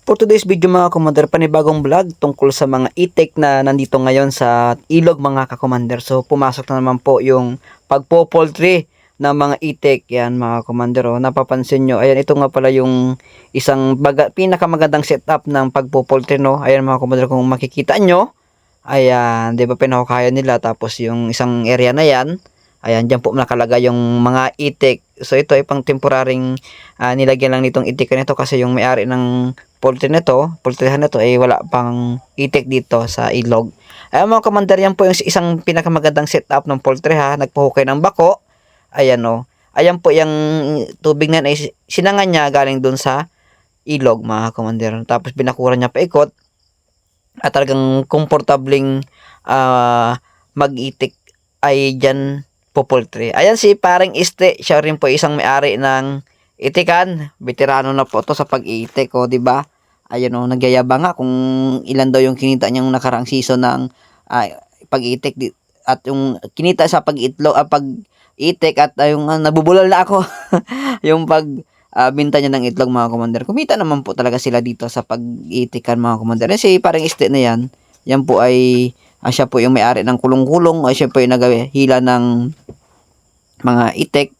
For today's video mga commander, panibagong vlog tungkol sa mga itik na nandito ngayon sa ilog mga ka-commander. So pumasok na naman po yung pagpo-poultry ng mga itik. Yan mga commander, oh, napapansin nyo. Ayan, ito nga pala yung isang pinakamagandang setup ng pagpo-poultry, no. Ayan mga commander, kung makikita nyo. Ayan, di ba pinahukayan nila, tapos yung isang area na yan. Ayan, dyan po nakalagay yung mga itik. So ito ay pang temporaring nilagyan lang nitong itikan nito kasi yung may-ari ng poultryhan nito ay wala pang itik dito sa ilog. Ayan mga commander, yan po yung isang pinakamagandang setup ng poultry ha. Nagpahukay ng bako. Ayan o. Ayan po yung tubig na ay sinangan niya galing dun sa ilog mga commander. Tapos binakuran niya paikot at talagang komportabling mag-itik ay dyan po poultry. Ayan si paring Este, siya rin po isang may-ari ng itikan. Veterano na po to sa pag-iitik, o di ba? Ayun o, nagyayabang nga kung ilan daw yung kinita niyang nakarang season ng pag-iitik at yung kinita sa pag-itlog, pag-itik at yung nabubulal na ako yung binta niya ng itlog mga commander. Kumita naman po talaga sila dito sa pag-iitikan mga commander. Kasi parang Este na yan po ay siya po yung may-ari ng kulong-kulong, siya po yung naghihila ng mga itik.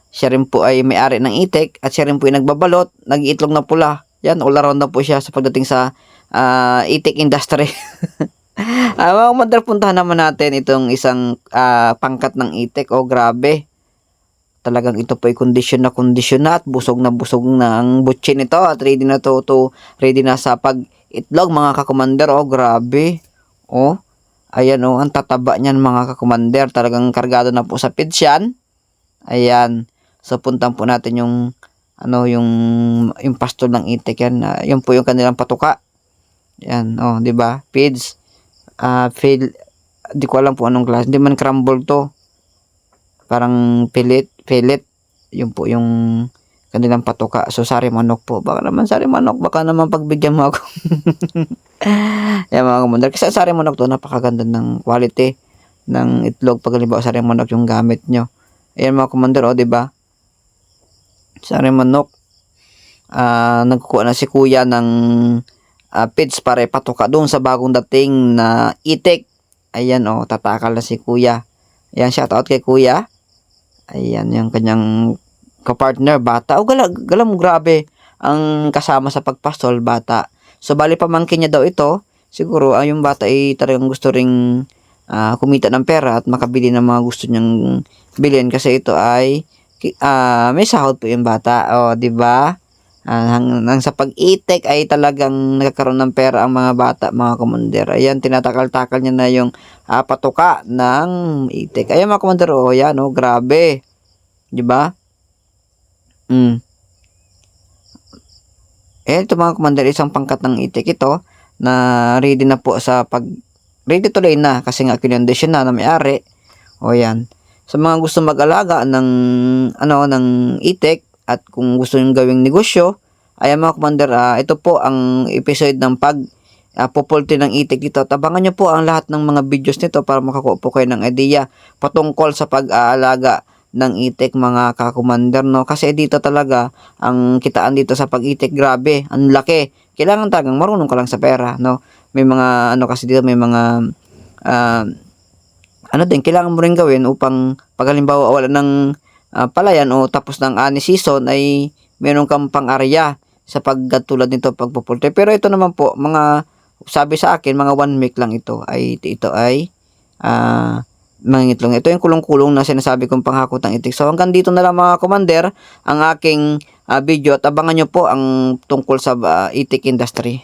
Siya rin po ay may-ari ng itik at siya rin po yung nagbabalot, nag-iitlog na pula. Yan, all around na po siya sa pagdating sa itik industry. Mga commander, puntahan naman natin itong isang pangkat ng itik. Oh, grabe. Talagang ito po ay kondisyon na at busog na ang butsin nito at ready na ready na sa pag-itlog mga ka-commander. Oh, grabe. Oh, ayan oh, ang tataba niyan mga ka-commander. Talagang kargado na po sa feeds yan. Ayan. So puntan po natin yung yung pastol ng itik yan. Yan po yung kanilang patuka. Yan, oh, 'di ba? Feeds. Feed, di ko alam po anong klase. Hindi man crumble to. Parang pellet. Yun po yung kanilang patuka. So sari manok po. Baka naman sari manok, baka naman pagbigyan mo ako. Yan mga commander. Kasi sari manok to, napakaganda ng quality ng itlog pag halimbawa sari manok yung gamit nyo. Ayan mga commander, oh, 'di ba? Sari manok. Nagkukuha na si kuya ng feeds para ipatuka doon sa bagong dating na itik. Ayan oh, tatakal na si kuya. Ayan, shout out kay kuya. Ayan yung kanyang kapartner, bata. Oh, galam grabe. Ang kasama sa pagpastol, bata. So bali pamangkin niya daw ito. Siguro yung bata ay talagang gusto ring kumita ng pera at makabili ng mga gusto niyang bilhin kasi ito ay may sahod po yung bata. O, di ba? Hang sa pag-itik ay talagang nagkakaroon ng pera ang mga bata, mga commander. Ayan, tinatakal-takal niya na yung patuka ng itik. Ayan mga commander, oh, yan, oh, grabe. Di ba? Ito mga commander, isang pangkat ng itik ito na ready na po sa ready tuloy na kasi nga kinondisyon na may-ari. O yan. Sa mga gusto mag-alaga ng ng itik at kung gusto niyo gawing negosyo, ayan mga commander, ito po ang episode ng poultry ng itik dito. Tabangan niyo po ang lahat ng mga videos nito para makakuha po kayo ng idea patungkol sa pag-aalaga ng itik mga ka-commander, no? Kasi dito talaga ang kitaan dito sa pag-itik, grabe, ang laki. Kailangan talagang marunong ka lang sa pera, no? May mga kasi dito may mga kailangan mo rin gawin upang pag halimbawa wala ng palayan o tapos ng ani season ay meron kang pang-area sa pagkatulad nito pagpupultry. Pero ito naman po, sabi sa akin, mga 1 week lang ito ay mangingitlog. Ito yung kulong-kulong na sinasabi kong panghakot ng itik. So hanggang dito na lang mga commander ang aking video at abangan nyo po ang tungkol sa itik industry.